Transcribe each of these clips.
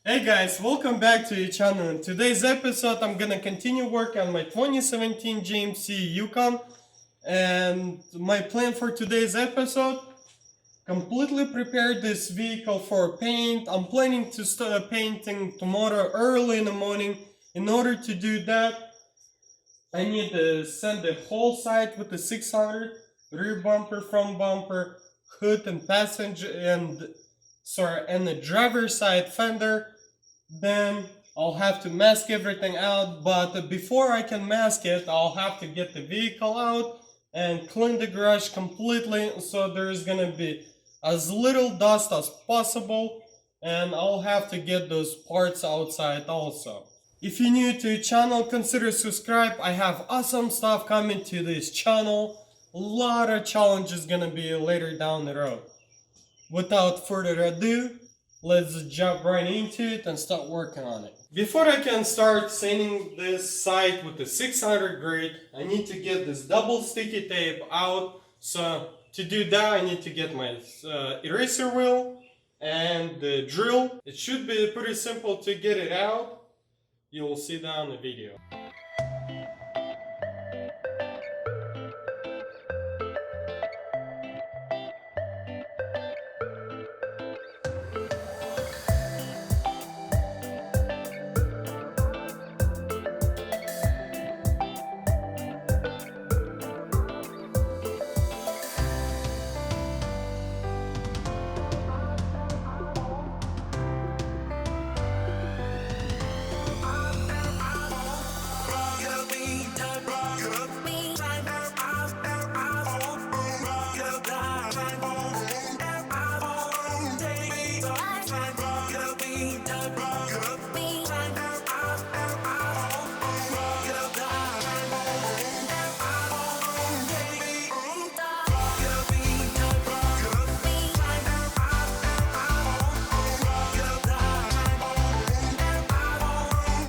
Hey guys, welcome back to the channel. In today's episode, I'm gonna continue work on my 2017 GMC Yukon. And my plan for today's episode, completely prepare this vehicle for paint. I'm planning to start painting tomorrow early in the morning. In order to do that, I need to sand the whole side with the 600, rear bumper, front bumper, hood and passenger and the driver side fender. Then I'll have to mask everything out, but before I can mask it, I'll have to get the vehicle out and clean the garage completely, so there's gonna be as little dust as possible, and I'll have to get those parts outside also. If you're new to the channel, consider subscribe. I have awesome stuff coming to this channel. A lot of challenges gonna be later down the road. Without further ado, let's jump right into it and start working on it. Before I can start sanding this side with the 600 grit, I need to get this double sticky tape out. So to do that, I need to get my eraser wheel and the drill. It should be pretty simple to get it out. You will see that on the video.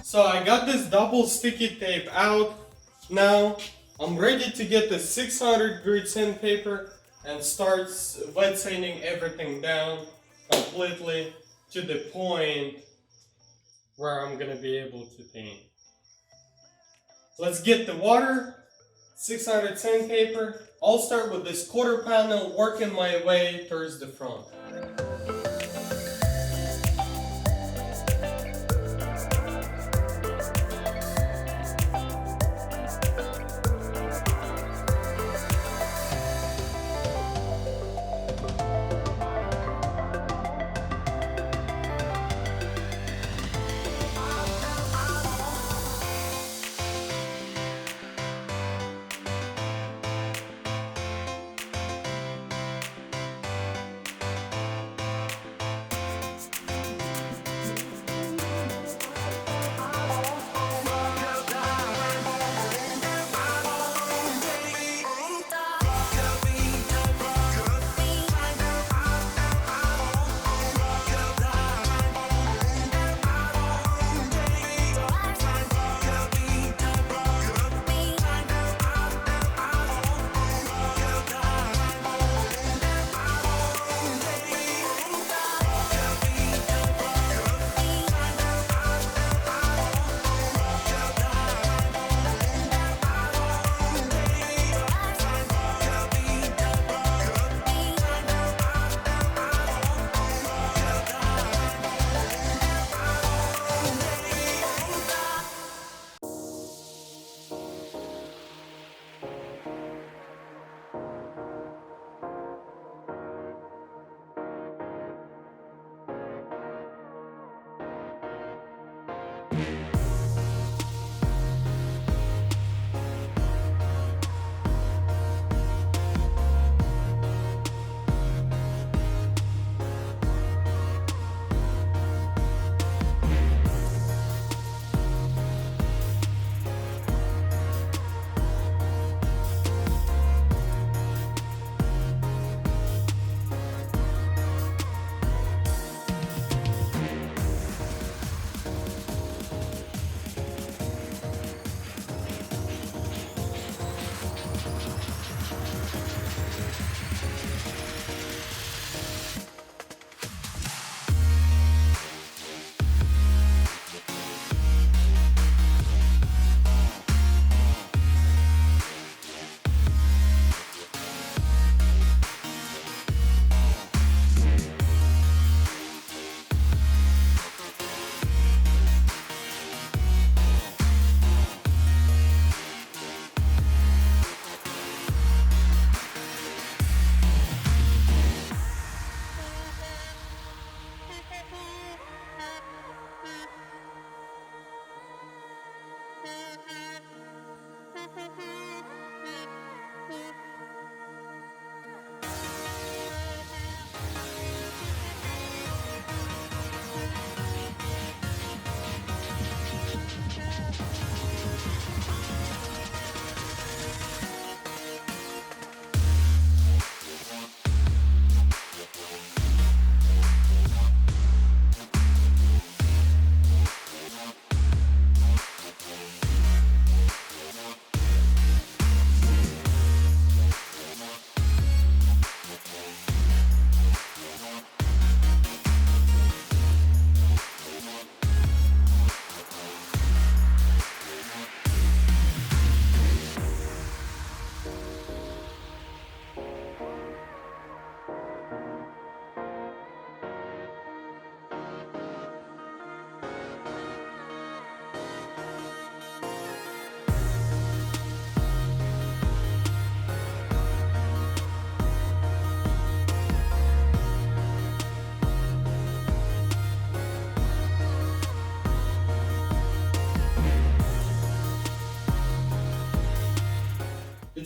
So I got this double sticky tape out. Now I'm ready to get the 600 grit sandpaper and start wet sanding everything down completely to the point where I'm gonna be able to paint. Let's get the water, 600 sandpaper. I'll start with this quarter panel, working my way towards the front.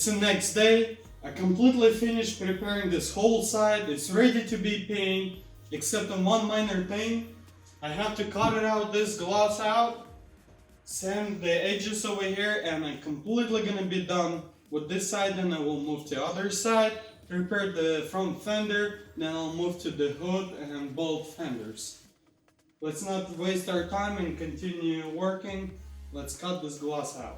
It's the next day. I completely finished preparing this whole side. It's ready to be painted, except on one minor thing. I have to cut it out, this glass out, sand the edges over here, and I'm completely gonna be done with this side. Then I will move to the other side, prepare the front fender, then I'll move to the hood and both fenders. Let's not waste our time and continue working. Let's cut this glass out.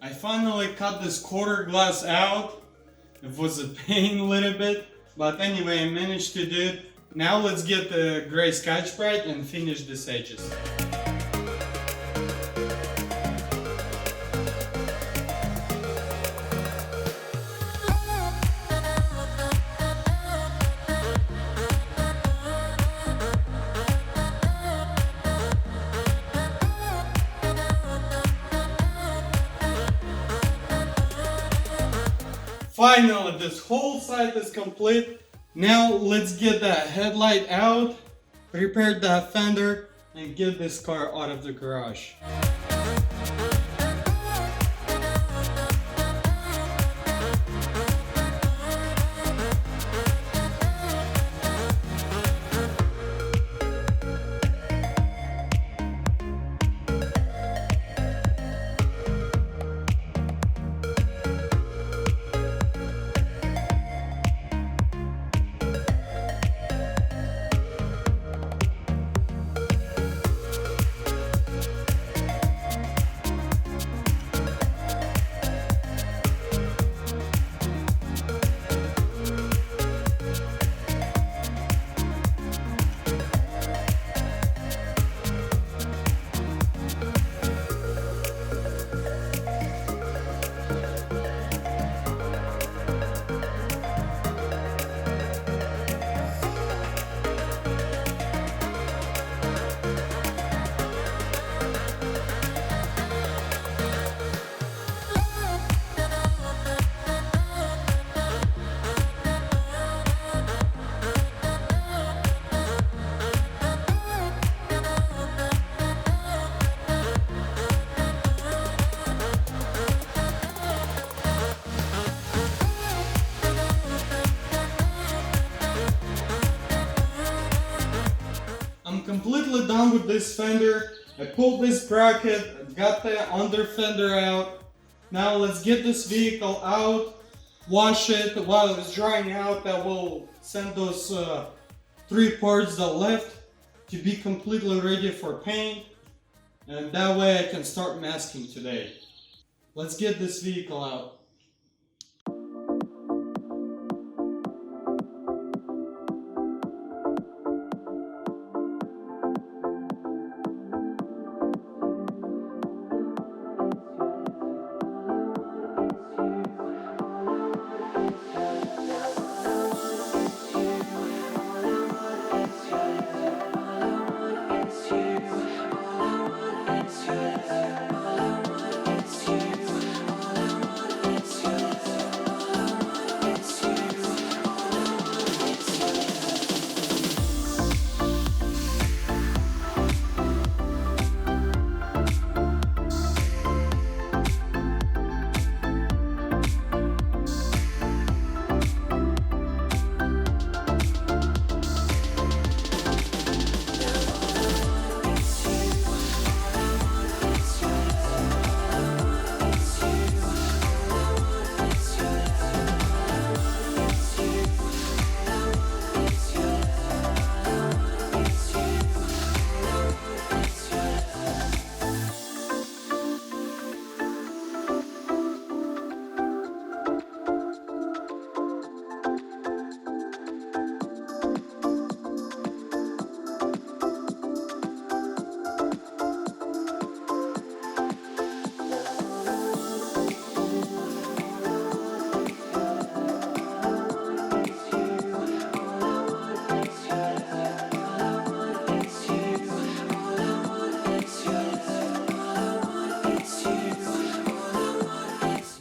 I finally cut this quarter glass out. It was a pain a little bit, but anyway, I managed to do it. Now let's get the gray Scotch Brite and finish these edges. Finally, this whole side is complete. Now let's get that headlight out, prepare that fender, and get this car out of the garage. I'm completely done with this fender. I pulled this bracket, got the under fender out. Now let's get this vehicle out, wash it while it's drying out. That will send those 3 parts that left to be completely ready for paint. And that way I can start masking today. Let's get this vehicle out.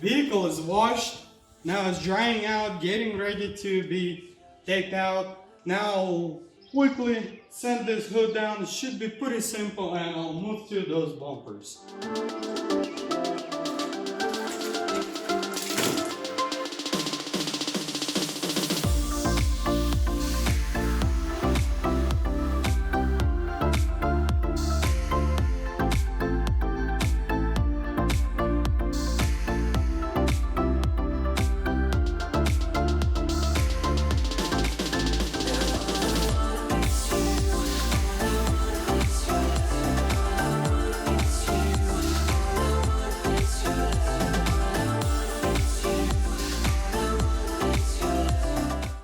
Vehicle is washed. Now it's drying out, getting ready to be taped out. Now I'll quickly send this hood down. It should be pretty simple, and I'll move to those bumpers.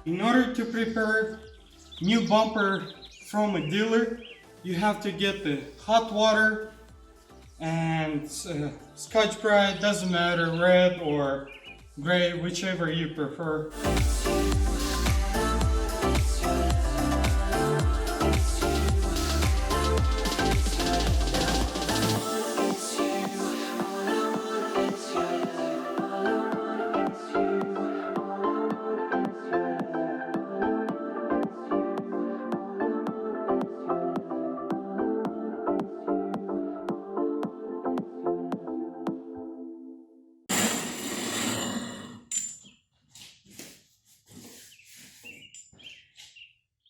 In order to prepare new bumper from a dealer, you have to get the hot water and Scotch Brite, doesn't matter, red or gray, whichever you prefer.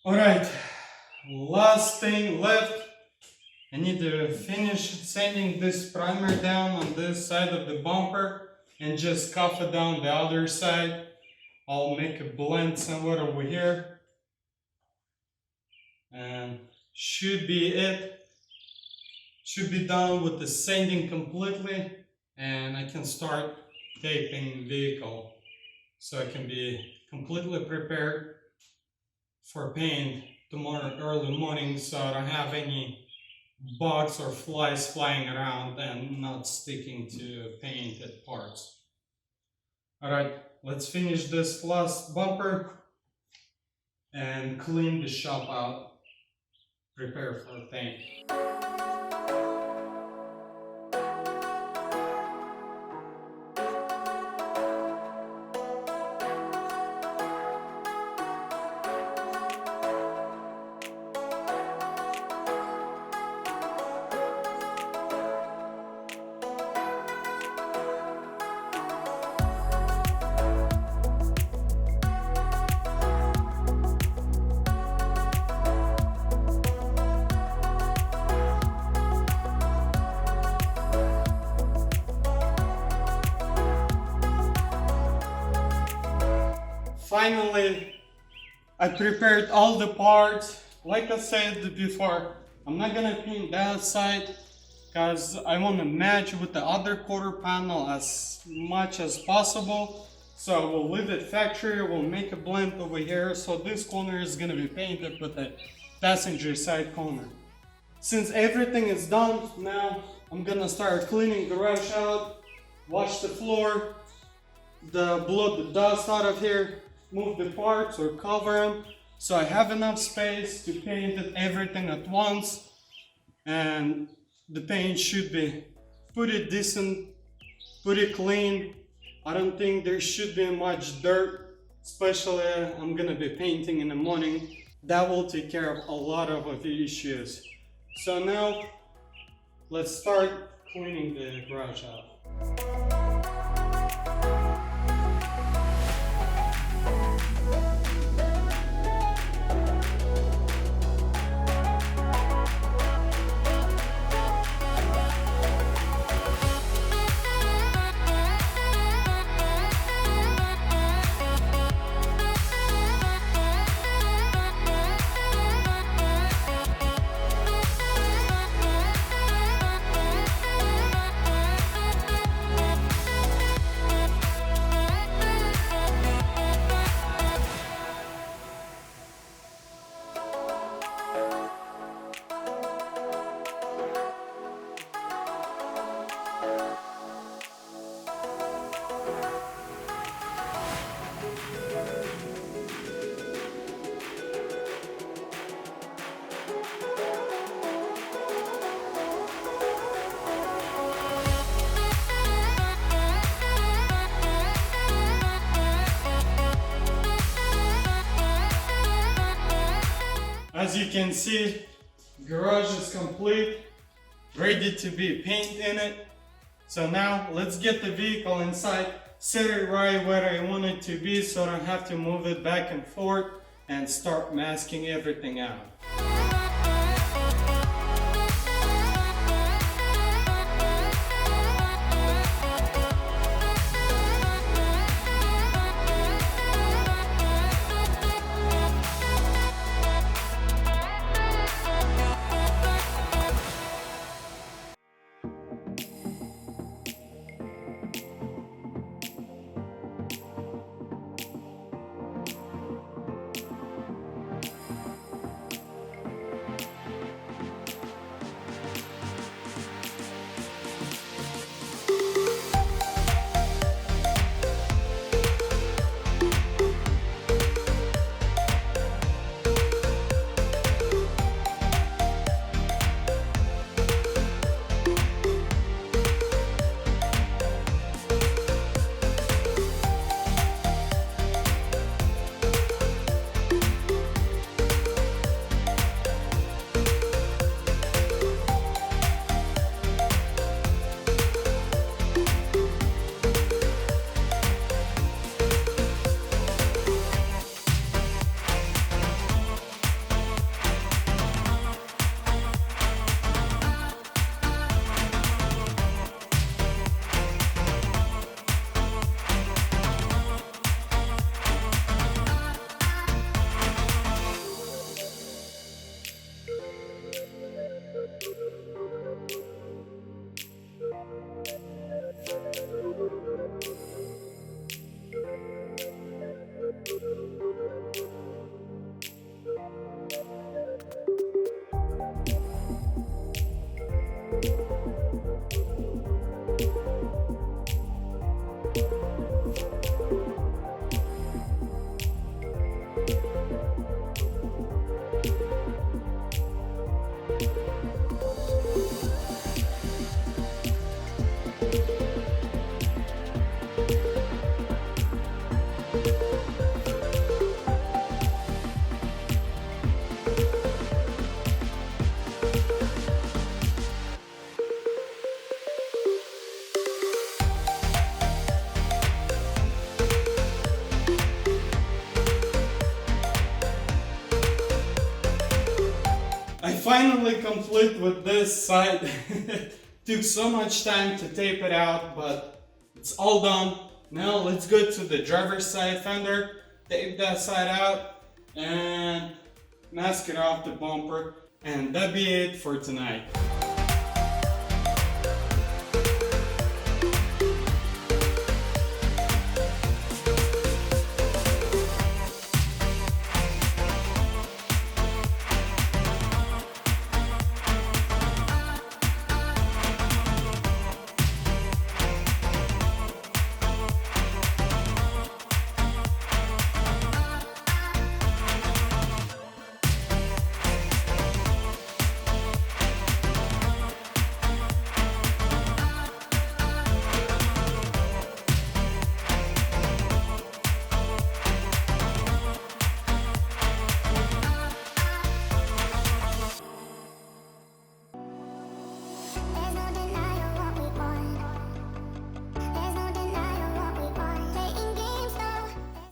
Alright, last thing left. I need to finish sanding this primer down on this side of the bumper and just cuff it down the other side. I'll make a blend somewhere over here. And should be it. Should be done with the sanding completely, and I can start taping the vehicle so I can be completely prepared for paint tomorrow early morning, so I don't have any bugs or flies flying around and not sticking to painted parts. Alright, let's finish this last bumper and clean the shop out, prepare for paint. Finally, I prepared all the parts. Like I said before, I'm not gonna paint that side because I want to match with the other quarter panel as much as possible. So we'll leave it factory, we'll make a blend over here. So this corner is gonna be painted with the passenger side corner. Since everything is done, now I'm gonna start cleaning the garage out, wash the floor, blow the dust out of here, move the parts or cover them so I have enough space to paint everything at once, and the paint should be pretty decent, pretty clean. I don't think there should be much dirt, especially I'm gonna be painting in the morning. That will take care of a lot of the issues. So now let's start cleaning the garage out. As you can see, garage is complete, ready to be painted in it. So now let's get the vehicle inside, set it right where I want it to be so I don't have to move it back and forth, and start masking everything out. I finally complete with this side. Took so much time to tape it out, but it's all done. Now let's go to the driver's side fender, tape that side out, and mask it off the bumper. And that'd be it for tonight.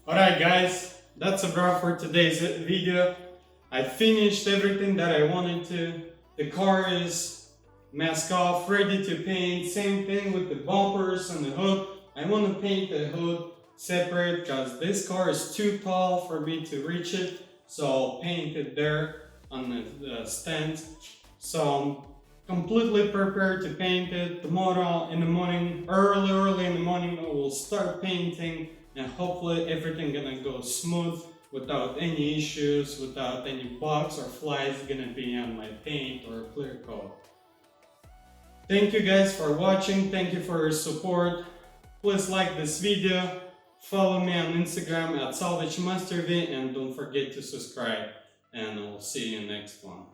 Alright guys, that's a wrap for today's video. I finished everything that I wanted to. The car is masked off, ready to paint. Same thing with the bumpers and the hood. I want to paint the hood separate because this car is too tall for me to reach it. So I'll paint it there on the stand. So I'm completely prepared to paint it. Tomorrow in the morning, early in the morning, I will start painting. And hopefully everything gonna go smooth without any issues, without any bugs or flies gonna be on my paint or clear coat. Thank you guys for watching, thank you for your support. Please like this video, follow me on Instagram at Salvagemasterv, and don't forget to subscribe. And I'll see you next one.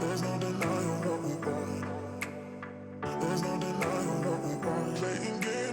There's no denying what we want. There's no denying what we want. Playing games.